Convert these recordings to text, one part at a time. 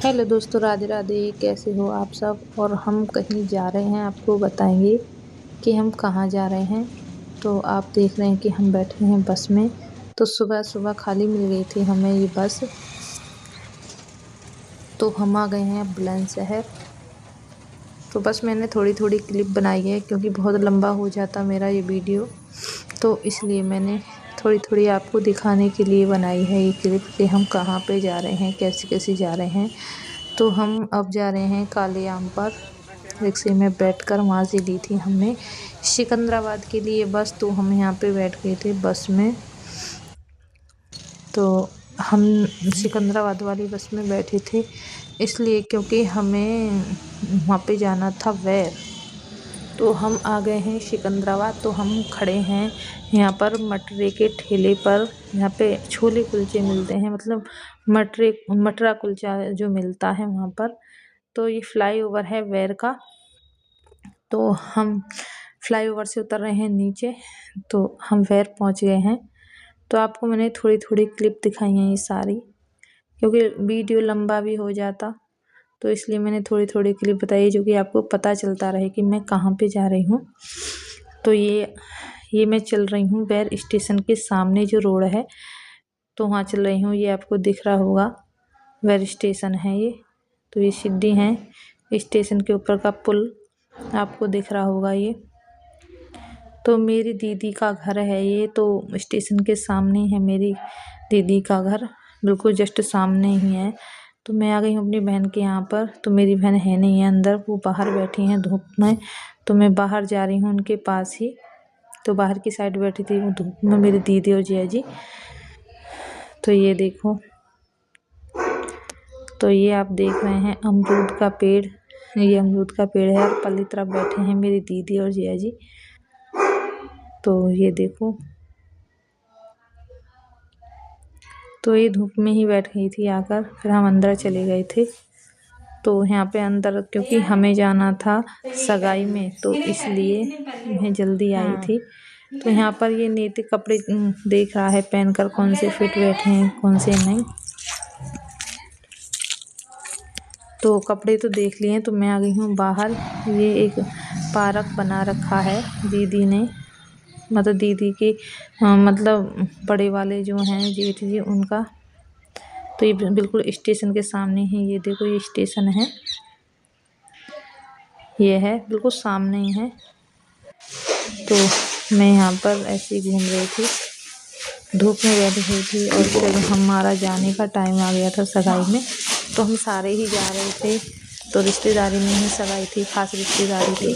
Hello दोस्तों, राधे राधे। कैसे हो आप सब। और हम कहीं जा रहे हैं, आपको बताएंगे कि हम कहाँ जा रहे हैं। तो आप देख रहे हैं कि हम बैठे हैं बस में। तो सुबह सुबह खाली मिल गई थी हमें ये बस, तो हम आ गए हैं बुलंदशहर। तो बस मैंने थोड़ी थोड़ी क्लिप बनाई है क्योंकि बहुत लंबा हो जाता मेरा ये वीडियो, तो इसलिए मैंने थोड़ी थोड़ी आपको दिखाने के लिए बनाई है ये क्लिप कि हम कहाँ पे जा रहे हैं, कैसे कैसे जा रहे हैं। तो हम अब जा रहे हैं काले आम पर। रिक्शे में बैठकर वहाँ से ली थी हमने सिकंदराबाद के लिए बस। तो हम यहाँ पे बैठ गए थे बस में। तो हम सिकंदराबाद वाली बस में बैठे थे इसलिए क्योंकि हमें वहाँ पे जाना था वैर। तो हम आ गए हैं सिकंदराबाद। तो हम खड़े हैं यहाँ पर मटरे के ठेले पर। यहाँ पे छोले कुलचे मिलते हैं, मतलब मटरा कुलचा जो मिलता है वहाँ पर। तो ये फ्लाईओवर है वैर का। तो हम फ्लाईओवर से उतर रहे हैं नीचे, तो हम वैर पहुँच गए हैं। तो आपको मैंने थोड़ी थोड़ी क्लिप दिखाई हैं ये सारी, क्योंकि वीडियो लंबा भी हो जाता, तो इसलिए मैंने थोड़ी थोड़ी क्लिप बताई जो कि आपको पता चलता रहे कि मैं कहाँ पे जा रही हूँ। तो ये मैं चल रही हूँ वैर स्टेशन के सामने जो रोड है, तो वहाँ चल रही हूँ। ये आपको दिख रहा होगा वैर स्टेशन है ये। तो ये सीढ़ी है, स्टेशन के ऊपर का पुल आपको दिख रहा होगा ये। तो मेरी दीदी का घर है ये, तो स्टेशन के सामने है मेरी दीदी का घर, बिल्कुल जस्ट सामने ही है। तो मैं आ गई हूँ अपनी बहन के यहाँ पर। तो मेरी बहन है नहीं है अंदर, वो बाहर बैठी हैं धूप में। तो मैं बाहर जा रही हूँ उनके पास ही। तो बाहर की साइड बैठी थी वो धूप में मेरी दीदी और जिया जी। तो ये देखो, तो ये आप देख रहे हैं अमरूद का पेड़, ये अमरूद का पेड़ है। और पल्ली तरफ बैठे हैं मेरी दीदी और जिया जी। तो ये देखो, तो ये धूप में ही बैठ गई थी आकर। फिर हम अंदर चले गए थे। तो यहाँ पे अंदर क्योंकि हमें जाना था सगाई में, तो इसलिए मैं जल्दी आई थी। तो यहाँ पर ये नीति कपड़े देख रहा है पहनकर, कौन से फिट बैठे हैं कौन से नहीं। तो कपड़े तो देख लिए, तो मैं आ गई हूँ बाहर। ये एक पार्क बना रखा है दीदी ने, मतलब दीदी के मतलब बड़े वाले जो हैं जेठ जी उनका। तो ये बिल्कुल स्टेशन के सामने ही, ये देखो ये स्टेशन है, ये है बिल्कुल सामने ही है। तो मैं यहाँ पर ऐसे ही घूम रही थी, धूप में बैठी हुई थी। और फिर हमारा जाने का टाइम आ गया था सगाई में, तो हम सारे ही जा रहे थे। तो रिश्तेदारी में ही सगाई थी, खास रिश्तेदारी थी।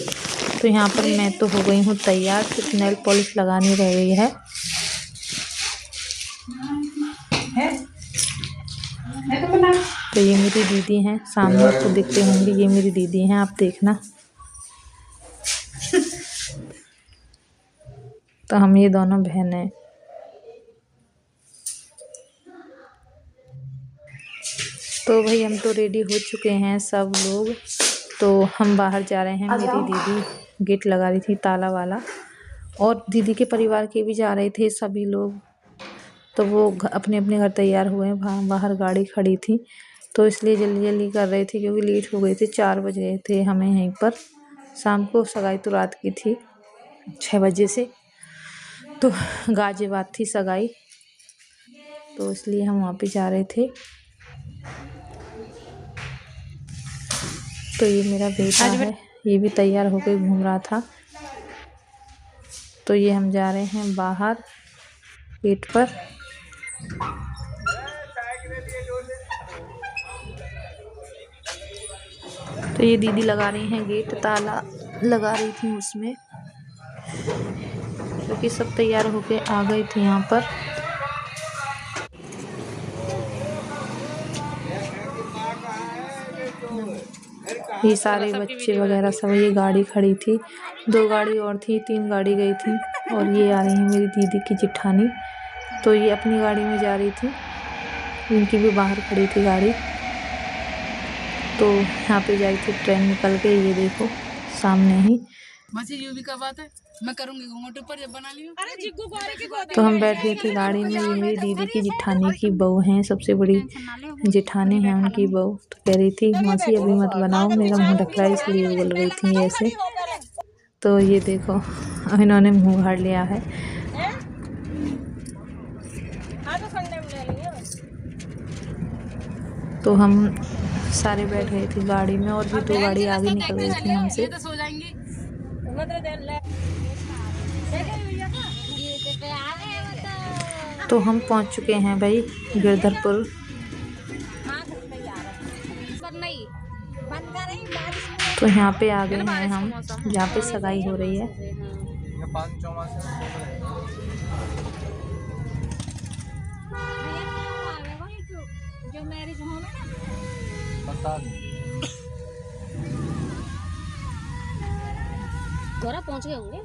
तो यहाँ पर मैं तो हो गई हूँ तैयार, सिर्फ नेल पॉलिश लगानी रह गई है। तो ये मेरी दीदी हैं, सामने आपको दिखते होंगे, ये मेरी दीदी हैं, आप देखना। तो हम ये दोनों बहन हैं। तो भाई हम तो रेडी हो चुके हैं सब लोग। तो हम बाहर जा रहे हैं। मेरी दीदी गेट लगा रही थी ताला वाला, और दीदी के परिवार के भी जा रहे थे सभी लोग। तो वो अपने अपने घर तैयार हुए, बाहर गाड़ी खड़ी थी, तो इसलिए जल्दी जल्दी कर रहे थे क्योंकि लेट हो गए थे। 4 बज गए थे हमें यहीं पर। शाम को सगाई तो रात की थी 6 बजे से, तो गाजियाबाद थी सगाई, तो इसलिए हम वहाँ पे जा रहे थे। तो ये मेरा बेटा है, ये भी तैयार होकर घूम रहा था। तो ये हम जा रहे हैं बाहर गेट पर। तो ये दीदी लगा रही हैं गेट, ताला लगा रही थी उसमें, क्योंकि सब तैयार होके आ गए थे यहाँ पर। ये सारे बच्चे वगैरह सब, ये गाड़ी खड़ी थी, 2 गाड़ी और थी, 3 गाड़ी गई थी। और ये आ रही है मेरी दीदी की जिठानी, तो ये अपनी गाड़ी में जा रही थी, इनकी भी बाहर खड़ी थी गाड़ी। तो यहाँ पे जा रही थी ट्रेन निकल के, ये देखो सामने ही। ये भी क्या बात है। मैं करूंगी घूंघट ऊपर जब बना लियो। अरे जिग्गू गौरी की तो हम बैठे थे गाड़ी में। ये मेरी दीदी की जिठानी की बहू हैं, सबसे बड़ी जिठानी है उनकी बहू। तो कह रही थी मौसी अभी मत बनाओ, मेरा मुंह ढक रहा है, इसलिए बोल रही थी ऐसे। तो ये देखो इन्होंने मुंह भर लिया है। तो हम सारे बैठ गए थे गाड़ी में, और भी 2 गाड़ी आगे निकल गई थी हमसे। तो हम पहुंच चुके हैं भाई गिरधरपुर। तो यहाँ पे आ गए हैं हम, जहाँ पे सगाई हो रही है। जो मैरिज होम है ना, घोड़ा पहुंच गए होंगे।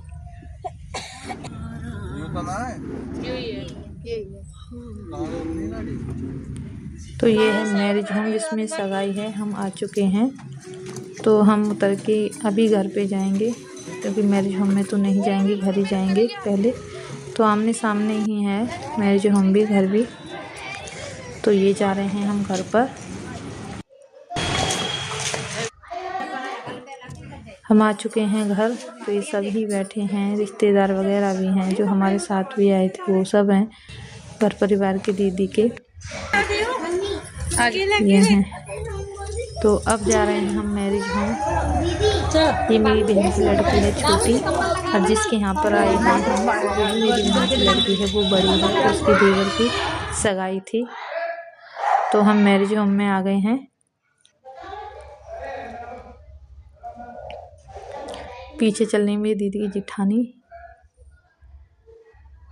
तो ये है मैरिज होम जिसमें सगाई है। हम आ चुके हैं, तो हम उतर के अभी घर पे जाएंगे, क्योंकि मैरिज होम में तो नहीं जाएंगे, घर ही जाएंगे पहले। तो आमने सामने ही है मैरिज होम भी, घर भी। तो ये जा रहे हैं हम घर पर। हम आ चुके हैं घर। तो ये सभी बैठे हैं, रिश्तेदार वगैरह भी हैं, जो हमारे साथ भी आए थे वो सब हैं, घर परिवार के दीदी के ये हैं। तो अब जा रहे हैं हम मैरिज होम। ये मेरी बहन की लड़की है छोटी, और जिसके यहाँ पर आए हैं हम, वो भी मेरी बहन की लड़की है, वो बड़ी है। तो उसके देवर की सगाई थी। तो हम मैरिज होम में आ गए हैं। पीछे चल रही मेरी दीदी की जिठानी।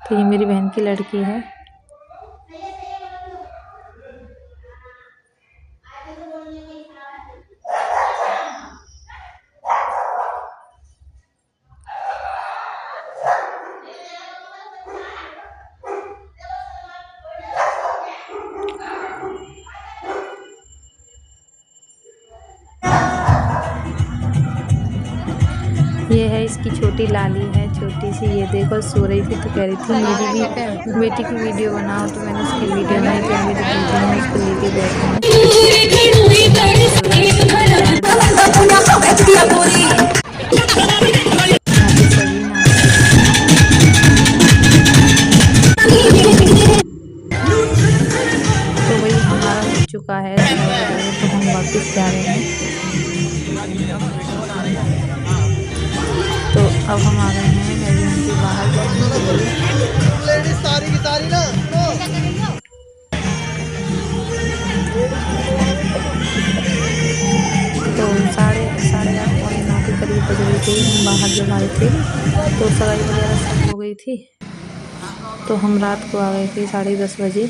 तो ये मेरी बहन की लड़की है। ये है इसकी छोटी लाली है, छोटी सी। ये देखो सो रही थी, तो कह रही थी मेरी भी बेटी की वीडियो बनाओ। तो मैंने उसकी वीडियो बनाई। तो मेरी दीदी ने उसको लेके बैठी। तो वही हमारा हो चुका है, तो हम वापस जा रहे हैं। तो अब हम आ गए हैं मेरी उनके बाहर जाने के लिए। सारी की सारी ना तो साढ़े 8 पौने 9 के करीब बज रही थी। हम बाहर जब आए थे तो सगाई वगैरह सब हो गई थी। तो हम रात को आ गए थे 10:30 बजे।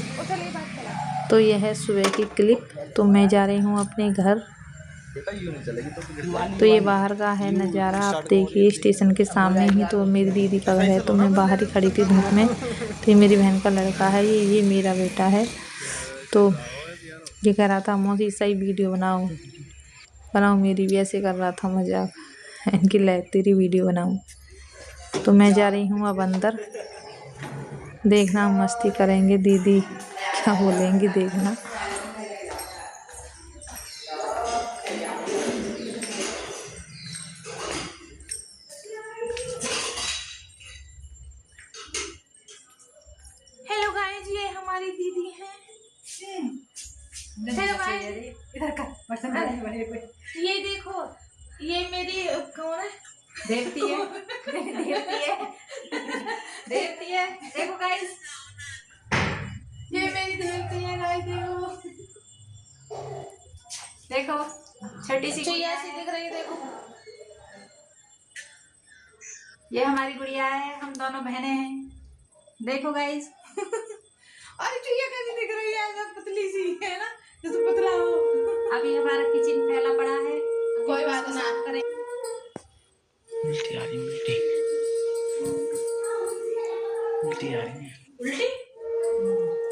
तो यह है सुबह की क्लिप। तो मैं जा रही हूँ अपने घर। तो ये बाहर का है नज़ारा, आप देखिए स्टेशन के सामने ही। तो मेरी दीदी का घर है। तो मैं बाहर ही खड़ी थी धूप में। तो ये मेरी बहन का लड़का है, ये मेरा बेटा है। तो ये कह रहा था मौसी सही वीडियो बनाओ मेरी भी। ऐसे कर रहा था मजाक, इनकी तेरी वीडियो बनाऊं। तो मैं जा रही हूँ अब अंदर। देखना मस्ती करेंगे, दीदी क्या बोलेंगी देखना। हेलो गाइस, ये हमारी दीदी है। हेलो गाइस, इधर का बर्तन ये देखो, ये मेरी कौन है? देखती है देखो गाइस, ये मेरी देवती है गाइस। देखो छोटी सी गुड़िया ऐसी दिख रही है। देखो ये हमारी गुड़िया है, हम दोनों बहनें हैं। देखो गाइस अरे चुईया कैसी दिख रही है, ऐसा पतली सी है ना, जैसे पतला हो। अभी हमारा किचन फैला पड़ा है, कोई बात ना करें। उल्टी आ रही है, उल्टी आ रही है। उल्टी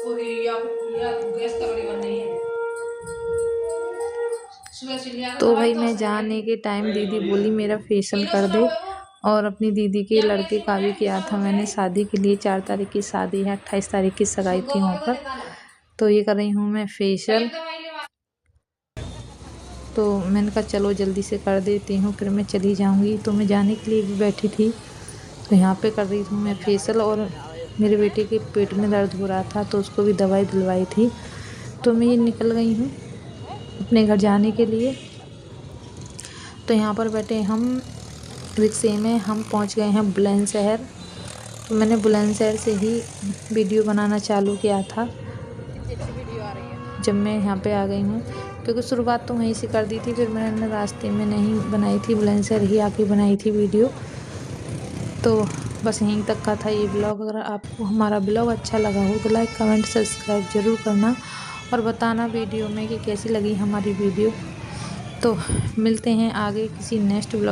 कोई या गैस का बड़ी बन नहीं है। तो भाई मैं जाने के टाइम दीदी बोली मेरा फेशियल कर दे। और अपनी दीदी के लड़के का भी किया था मैंने शादी के लिए। 4 तारीख की शादी है, 28 तारीख की सगाई थी वहाँ पर। तो ये कर रही हूँ मैं फेशियल। तो मैंने कहा चलो जल्दी से कर देती हूँ, फिर मैं चली जाऊँगी। तो मैं जाने के लिए भी बैठी थी, तो यहाँ पे कर रही हूँ मैं फेशियल। और मेरे बेटे के पेट में दर्द हो रहा था, तो उसको भी दवाई दिलवाई थी। तो मैं ये निकल गई हूँ अपने घर जाने के लिए। तो यहाँ पर बैठे हम रिक्शे में, हम पहुँच गए हैं बुलंदशहर। तो मैंने बुलंदशहर से ही वीडियो बनाना चालू किया था जब मैं यहाँ पे आ गई हूँ, क्योंकि शुरुआत तो वहीं से कर दी थी। फिर मैंने रास्ते में नहीं बनाई थी, बुलंदशहर ही आके बनाई थी वीडियो। तो बस यहीं तक का था ये ब्लॉग। अगर आपको हमारा ब्लॉग अच्छा लगा हो तो लाइक कमेंट सब्सक्राइब ज़रूर करना और बताना वीडियो में कि कैसी लगी हमारी वीडियो। तो मिलते हैं आगे किसी नेक्स्ट ब्लॉग।